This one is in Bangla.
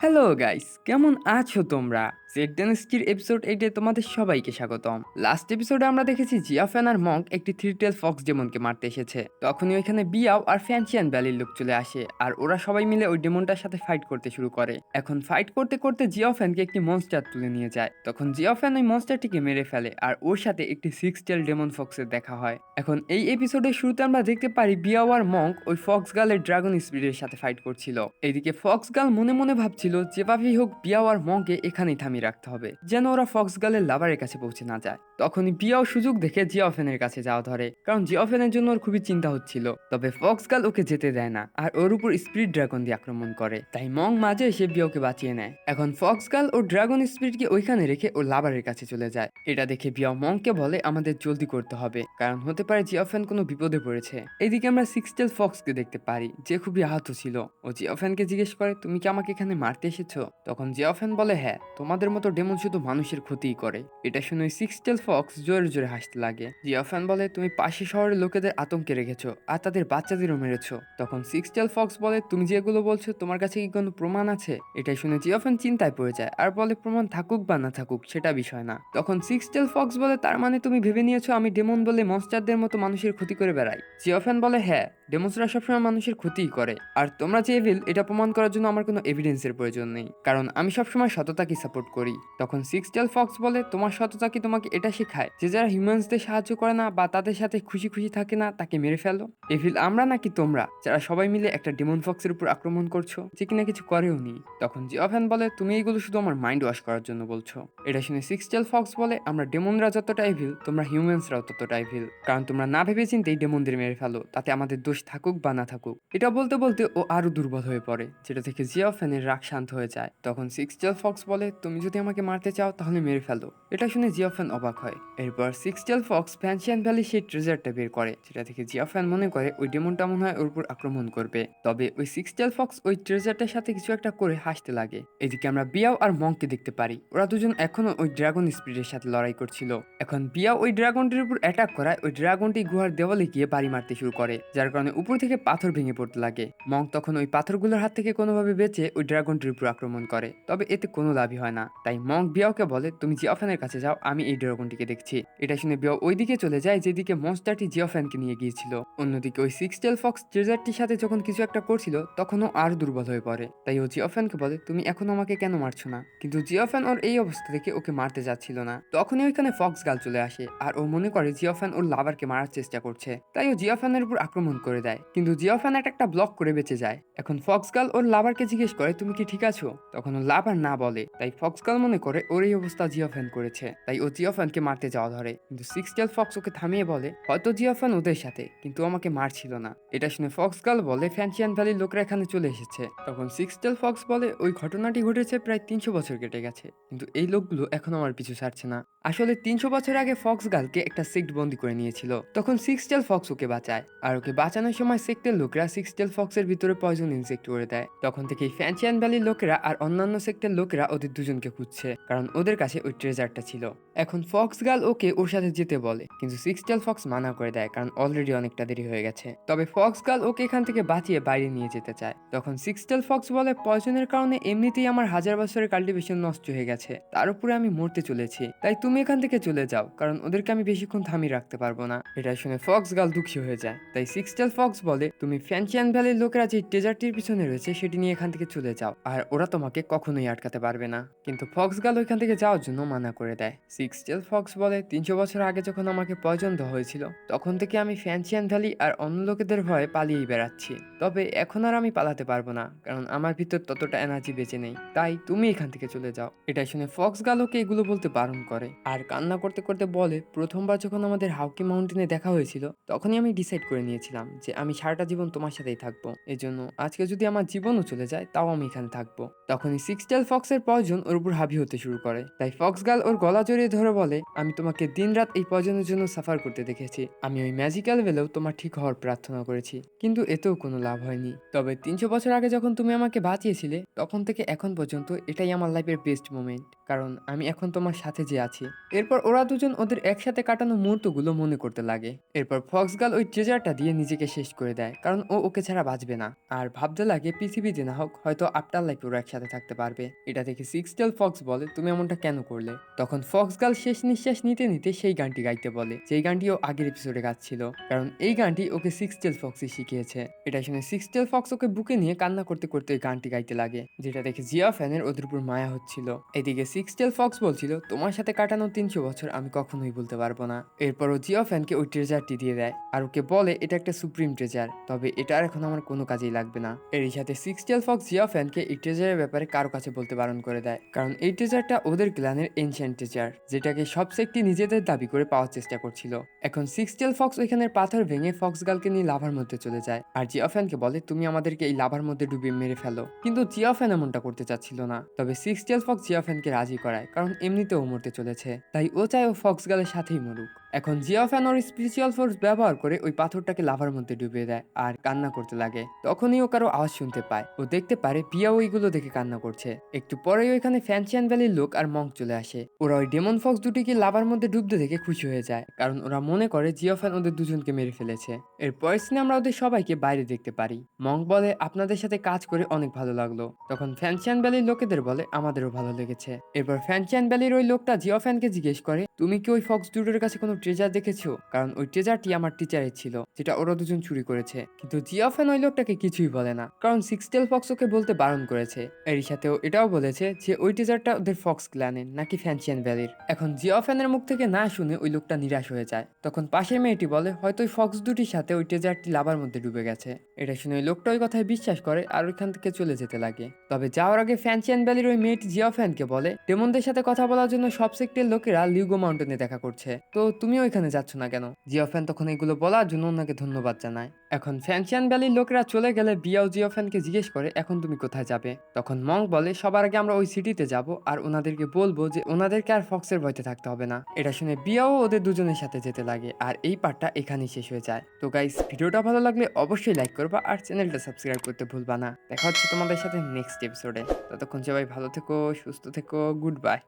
হ্যালো গাইস, কেমন আছো তোমরা? জেড ডেনস্টির এপিসোড 8 তোমাদের সবাইকে স্বাগতম। লাস্ট এপিসোডে আমরা দেখেছি জিয়াফেন আর মঙ্ক একটি থ্রি টেল ফক্স ডেমনকে মারতে এসেছে। তখনই ওইখানে বিয়াও আর ফ্যানচিয়ান ভ্যালির লোক চলে আসে আর ওরা সবাই মিলে ওই ডেমনটার সাথে ফাইট করতে শুরু করে। এখন ফাইট করতে করতে জিয়াফেনকে একটি মনস্টার তুলে নিয়ে যায়। তখন জিয়াফেন ওই মনস্টারটিকে মেরে ফেলে আর ওর সাথে একটি সিক্স টেল ডেমন ফক্সের দেখা হয়। এখন এই এপিসোডের শুরুতে আমরা দেখতে পারি বিয়াও আর মঙ্ক ওই ফক্স গার্লের ড্রাগন স্পিরিটের সাথে ফাইট করছিল। এইদিকে ফক্স গার্ল মনে মনে ভাবছিল যেভাবেই হোক বিয়াও আর মঙ্ককে এখানেই থামিয়ে রাখতে হবে, যেন ওরা ফক্স গার্লের লাভারের কাছে পৌঁছে না যায়। তখনই বিয়াও সুযোগ দেখে জিওফেনের কাছে যাওয়া ধরে, কারণ জিওফেনের জন্য ওর খুবই চিন্তা হচ্ছিল। তবে ফক্স গার্ল ওকে যেতে দেয় না আর ওর উপর স্পিরিট ড্রাগন দিয়ে আক্রমণ করে, তাই মঙ্ক মাঝে এসে বিয়াওকে বাঁচিয়ে নেয়। এখন ফক্স গার্ল ও ড্রাগন স্পিরিটকে ওইখানে রেখে ওর লাভারের কাছে চলে যায়। এটা দেখে বিয়াও মঙ্ককে বলে আমাদের জলদি করতে হবে, কারণ হতে পারে জিওফেন কোনো বিপদে পড়েছে। এইদিকে আমরা সিক্স টেল ফক্সকে দেখতে পারি, যে খুবই আহত ছিল। ও জিওফেনকে জিজ্ঞেস করে তুমি কি আমাকে এখানে মারতে এসেছো? তখন জিওফেন বলে হ্যাঁ, তোমাদের মতো ডেমন শুধু মানুষের ক্ষতিই করে। এটা শুনে সিক্স টেল ফক্স জোরে জোরে হাসতে লাগে। জিওফেন বলে তুমি পাশে শহরের লোকেদের আতঙ্কে রেখেছো আর তাদের বাচ্চাদেরও মেরেছো। তখন সিক্স টেল ফক্স বলে তুমি যেগুলো বলছো তোমার কাছে কি কোনো প্রমাণ আছে? এটাই শুনে জিওফেন চিন্তায় পড়ে যায় আর বলে প্রমাণ থাকুক বা না থাকুক সেটা বিষয় না। তখন সিক্স টেল ফক্স বলে তার মানে তুমি ভেবে নিয়েছো আমি ডেমন বলে মনস্টারদের মতো মানুষের ক্ষতি করে বেড়াই? জিওফেন বলে হ্যাঁ, ডেমনসরা সবসময় মানুষের ক্ষতিই করে, আর তোমরা যে এভিল এটা প্রমাণ করার জন্য আমার কোনো এভিডেন্সের প্রয়োজন নেই, কারণ আমি সবসময় সততাকে সাপোর্ট করি। তখন সিক্স টেল ফক্স বলে তোমার সততা কি তোমাকে এটা শেখায় যে যারা হিউম্যানসদের সাহায্য করে না বা তাদের সাথে খুশি খুশি থাকে না তাকে মেরে ফেলো? এভিল আমরা নাকি তোমরা, যারা সবাই মিলে একটা ডেমন ফক্সের উপর আক্রমণ করছো যে কিনা কিছু করেও নি? তখন জিওফ্যান বলে তুমি এইগুলো শুধু আমার মাইন্ড ওয়াশ করার জন্য বলছো। এটা শুনে সিক্স টেল ফক্স বলে আমরা ডেমনরা যতটা এভিল তোমরা হিউম্যানসরাও ততটা এভিল, কারণ তোমরা না ভেবে চিন্তেই ডেমনদের মেরে ফেলো, তাতে আমাদের দোষ থাকুক বা না থাকুক। এটা বলতে বলতে ও আরো দুর্বল হয়ে পড়ে, যেটা থেকে জিওফ্যানের রাগ শান্ত হয়ে যায়। তখন সিক্স টেল ফক্স বলে তুমি যদি আমাকে মারতে চাও তাহলে মেরে ফেলো। এটা শুনে জিওফ্যান অবাক হয়। এরপর সিক্স টেল ফক্স ফ্যানশিয়ান ভ্যালি সেই ট্রেজারটা বের করে, যেটা থেকে জিওফ্যান মনে করে ওই ডেমনটা মনে হয় ওর উপর আক্রমণ করবে। তবে ওই সিক্স টেল ফক্স ওই ট্রেজারটার সাথে কিছু একটা করে হাসতে লাগে। এদিকে আমরা বিয়াও আর মঙ্ককে দেখতে পারি, ওরা দুজন এখনো ওই ড্রাগন স্পিরিটের সাথে লড়াই করছিল। এখন বিয়াও ওই ড্রাগনটির উপর অ্যাটাক করায় ওই ড্রাগনটি গুহার দেওয়ালে গিয়ে বাড়ি মারতে শুরু করে, যার কারণে উপর থেকে পাথর ভেঙে পড়তে লাগে। মঙ্ক তখন ওই পাথরগুলোর হাত থেকে কোনোভাবে বেঁচে ওই ড্রাগনটির উপর আক্রমণ করে, তবে এতে কোনো লাভই হয় না। তাই মঙ্ক বিয়াওকে বলে তুমি জিওফ্যানের কাছে যাও, আমি এই ড্রাগনটিকে দেখছি। এটা শুনে বিয়াও ওইদিকে চলে যায় যেদিকে মনস্টারটি জিওফ্যানকে নিয়ে গিয়েছিল। অন্যদিকে ওই সিক্স টেল ফক্স ট্রেজারটির সাথে যখন কিছু একটা করছিল তখন ও আরো দুর্বল হয়ে পড়ে, তাই ও জিওফ্যানকে বলে তুমি এখন আমাকে কেন মারছো না? কিন্তু জিওফ্যান ওর এই অবস্থা থেকে ওকে মারতে যাচ্ছিল না। তখনই ওইখানে ফক্স গার্ল চলে আসে আর ও মনে করে জিওফ্যান ওর লাভারকে মারার চেষ্টা করছে, তাই ও জিওফ্যানের উপর আক্রমণ করে দেয়, কিন্তু জিওফ্যান একটা ব্লক করে বেঁচে যায়। এখন ফক্স গার্ল ওর লাভারকে জিজ্ঞেস করে তুমি কি ঠিক আছো? তখন ও লাভার না বলে, তাই ফক্স গার্ল মনে করে ওর এই অবস্থা জিওফ্যান করেছে, তাই ও জিওফ্যানকে মারতে যাওয়া ধরে। কিন্তু সিক্স টেল ফক্স ওকে থামিয়ে বলে হয়তো জিওফ্যান ওদের সাথে, কিন্তু আমাকে মারছিল না। এটা শুনে ফক্স গার্ল বলে ফ্যানশিয়ান ভ্যালির লোকরা এখানে চলে এসেছে। তখন সিক্স টেল ফক্স বলে ওই ঘটনাটি ঘটেছে প্রায় 300 বছর কেটে গেছে, কিন্তু এই লোকগুলো এখন আমার পিছু ছাড়ছে না। আসলে 300 বছর আগে ফক্স গার্লকে একটা সেক্ট বন্দি করে নিয়েছিল, তখন সিক্স টেল ফক্স ওকে বাঁচায়, আর ওকে বাঁচানোর সময় সেক্টের লোকরা সিক্স টেল ফক্সের ভিতরে পয়জন ইনজেক্ট করে দেয়। তখন থেকেই ফ্যানশিয়ান ভ্যালির লোকেরা আর অন্যান্য সেক্টের লোকেরা ওদের দুজনকে খুঁজছে, কারণ ওদের কাছে ওই ট্রেজারটা ছিল। এখন ফক্স গার্ল ওকে ওর সাথে যেতে বলে, কিন্তু সিক্স টেল ফক্স মানা করে দেয়, কারণ অলরেডি অনেকটা দেরি হয়ে গেছে। তবে ফক্স গার্ল ওকে এখান থেকে বাঁচিয়ে বাইরে নিয়ে যেতে চায়। তখন সিক্স টেল ফক্স বলে পয়জনের কারণে এমনিতেই আমার হাজার বছরের কাল্টিভেশন নষ্ট হয়ে গেছে, তার উপরে আমি মরতে চলেছি, তাই তুমি এখান থেকে চলে যাও, কারণ ওদেরকে আমি বেশিক্ষণ থামিয়ে রাখতে পারবো না। এটা শুনে ফক্স গার্ল দুঃখী হয়ে যায়, তাই সিক্স টেল ফক্স বলে তুমি ফ্যানশিয়ান ভ্যালির লোকেরা যে ডেজার্টটির পিছনে রয়েছে সেটি নিয়ে এখান থেকে চলে যাও, আর ওরা তোমাকে কখনোই আটকাতে পারবে না। কিন্তু ফক্স গার্ল ওইখান থেকে যাওয়ার জন্য মানা করে দেয়। সিক্স টেল ফক্স বলে 300 বছর আগে যখন আমাকে পয়জন দেওয়া হয়েছিল তখন থেকে আমি ফ্যানশিয়ান ভ্যালি আর অন্য লোকেদের ভয়ে পালিয়েই বেড়াচ্ছি, তবে এখন আর আমি পালাতে পারবো না, কারণ আমার ভিতর ততটা এনার্জি বেঁচে নেই, তাই তুমি এখান থেকে চলে যাও। এটা শুনে ফক্স গার্ল ওকে এগুলো বলতে বারণ করে আর কান্না করতে করতে বলে প্রথমবার যখন আমাদের হাউকি মাউন্টেনে দেখা হয়েছিল তখনই আমি ডিসাইড করে নিয়েছিলাম যে আমি সারাটা জীবন তোমার সাথেই থাকবো, এজন্য আজকে যদি আমার জীবনও চলে যায় তাও আমি এখানে থাকবো। তখনই সিক্স টেল ফক্সের পয়জন ওর উপর হাবি হতে শুরু করে, তাই ফক্স গার্ল ওর গলা জড়িয়ে ধরে বলে আমি তোমাকে দিনরাত এই পয়জনের জন্য সাফার করতে দেখেছি, আমি ওই ম্যাজিক্যাল বেলেও তোমার ঠিক হওয়ার প্রার্থনা করেছি, কিন্তু এতেও কোনো লাভ হয়নি। তবে 300 বছর আগে যখন তুমি আমাকে বাঁচিয়েছিলে তখন থেকে এখন পর্যন্ত এটাই আমার লাইফের বেস্ট মোমেন্ট, কারণ আমি এখন তোমার সাথে যে আছি এরপর ওরা দুজন ওদের একসাথে কাটানো মুহূর্তগুলো মনে করতে লাগে। এরপর ফক্স গার্ল ওই ট্রেজারটা দিয়ে নিজেকে শেষ করে দেয়, কারণ ও ওকে ছাড়া বাঁচবে না। আর ভাবতে লাগে পৃথিবীতে না হোক হয়তো আফটার লাইফে ওরা একসাথে থাকতে পারবে। এটা দেখে সিক্স টেল ফক্স বলে, তুমি এমনটা কেন করলে? তখন ফক্স গার্ল শেষ নিঃশ্বাস নিতে নিতে সেই গানটি গাইতে বলে, যেই গানটি ও আগের এপিসোডে গাচ্ছিল, কারণ এই গানটি ওকে সিক্স টেল ফক্সই শিখিয়েছে। এটা শুনে সিক্স টেল ফক্স ওকে বুকে নিয়ে কান্না করতে করতে ওই গানটি গাইতে লাগে, যেটা দেখে জিয়া ফ্যানের ওদের উপর মায়া হচ্ছিল। এদিকে সিক্স টেল ফক্স বলছিল, তোমার সাথে কাটানো 300 বছর আমি কখনোই ভুলতে পারবো না। এরপর ও জিয়া ফ্যানকে ওই ট্রেজারটি দিয়ে দেয় আর ওকে বলে এটা একটা সুপ্রিম ট্রেজার, তবে এটা আর এখন আমার কোনো কাজেই লাগবে না। এরই সাথে সিক্স টেল ফক্স জিয়া ফ্যানকে এই ট্রেজারের ব্যাপারে কারো কাছে বলতে বারণ করে দেয়, কারণ এই ট্রেজারটা ওদের ক্ল্যানের এনশিয়েন্ট ট্রেজার, যেটাকে সব সেক্টই নিজেদের দাবি করে পাওয়ার চেষ্টা করছিল। এখন সিক্স টেল ফক্স ওইখানের পাথর ভেঙে ফক্স গার্লকে নিয়ে লাভার মধ্যে চলে যায় আর জিয়া ফ্যানকে বলে, তুমি আমাদেরকে এই লাভার মধ্যে ডুবিয়ে মেরে ফেলো। কিন্তু জিয়া ফ্যান এমনটা করতে চাচ্ছিল না, তবে সিক্স টেল ফক্স জিয়া ফ্যানকে রাজি করায়, কারণ এমনিতেও মরতে চলেছে, তাই ও চায় ও ফক্স গার্লের সাথেই মরুক। এখন জিয়া ফ্যান ওর স্পিরিচুয়াল ফোর্স ব্যবহার করে ওই পাথরটাকে লাভার মধ্যে ডুবিয়ে দেয় আর কান্না করতে লাগে। তখনই ও কারো আওয়াজ শুনতে পায়, ও দেখতে পারে পিয়া ওইগুলো দেখে কান্না করছে। একটু পরেই ওইখানে ফ্যানশিয়ান ভ্যালির লোক আর মঙ্ক চলে আসে। ওরা ওই ডেমন ফক্স দুটিকে লাভার মধ্যে ডুবতে দেখে খুশি হয়ে যায়, কারণ ওরা মনে করে জিয়া ফ্যান ওদের দুজনকে মেরে ফেলেছে। এর পরের সিনে আমরা ওদের সবাইকে বাইরে দেখতে পারি। মঙ্ক বলে, আপনাদের সাথে কাজ করে অনেক ভালো লাগলো। তখন ফ্যানশিয়ান ভ্যালির লোকেদের বলে, আমাদেরও ভালো লেগেছে। এরপর ফ্যানশিয়ান ভ্যালির ওই লোকটা জিয়া ফ্যানকে জিজ্ঞেস করে, তুমি কি ওই ফক্স দুটোর কাছে কোনো ট্রেজার দেখেছো? কারণ ওই ট্রেজারটি আমার টিচারের ছিল, যেটা ওরা দুজন চুরি করেছে। কিন্তু জিয়া ফ্যান ওই লোকটাকে কিছুই বলে না, কারণ সিক্স টেল ফক্স ওকে বলতে বারণ করেছে। এর সাথেও এটাও বলেছে যে ওই ট্রেজারটা ওদের ফক্স ক্ল্যানের নাকি ফ্যানশিয়ান ভ্যালির। এখন জিয়া ফ্যানের মুখ থেকে না শুনে ওই লোকটা নিরাশ হয়ে যায়। তখন পাশের মেয়েটি বলে, হয়তো ওই ফক্স দুটির সাথে ওই ট্রেজারটি লাভার মধ্যে ডুবে গেছে। এটা শুনে ওই লোকটা ওই কথায় বিশ্বাস করে আর ওইখান থেকে চলে যেতে লাগে। তবে যাওয়ার আগে ফ্যানশিয়ান ভ্যালির ওই মেয়েটি জিয়া ফ্যানকে বলে, ডেমনদের সাথে কথা বলার জন্য সব সেক্টরের লোকেরা লিউগো মাউন্টেনে দেখা করছে, তো তুমি ওইখানে যাচ্ছ না কেন? জিয়া ফ্যান তখন এগুলো বলার জন্য ওনাকে ধন্যবাদ জানায়। এখন ফ্যানশিয়ান ভ্যালির লোকেরা চলে গেলে বিয়াও জিয়া ফ্যানকে জিজ্ঞেস করে, এখন তুমি কোথায় যাবে? তখন মঙ্ক বলে, সবার আগে আমরা ওই সিটিতে যাব আর ওনাদেরকে বলবো যে ওনাদেরকে আর ফক্সের ভয়তে থাকতে হবে না। এটা শুনে বিয়াও ওদের দুজনের সাথে যেতে লাগে আর এই পার্টটা এখানেই শেষ হয়ে যায়। তো গাইস, ভিডিওটা ভালো লাগলে অবশ্যই লাইক করবা আর চ্যানেলটা সাবস্ক্রাইব করতে ভুলবা না। দেখা হচ্ছে তোমাদের সাথে নেক্সট এপিসোডে। ততক্ষণ সবাই ভালো থেকো, সুস্থ থেকো, গুড বাই।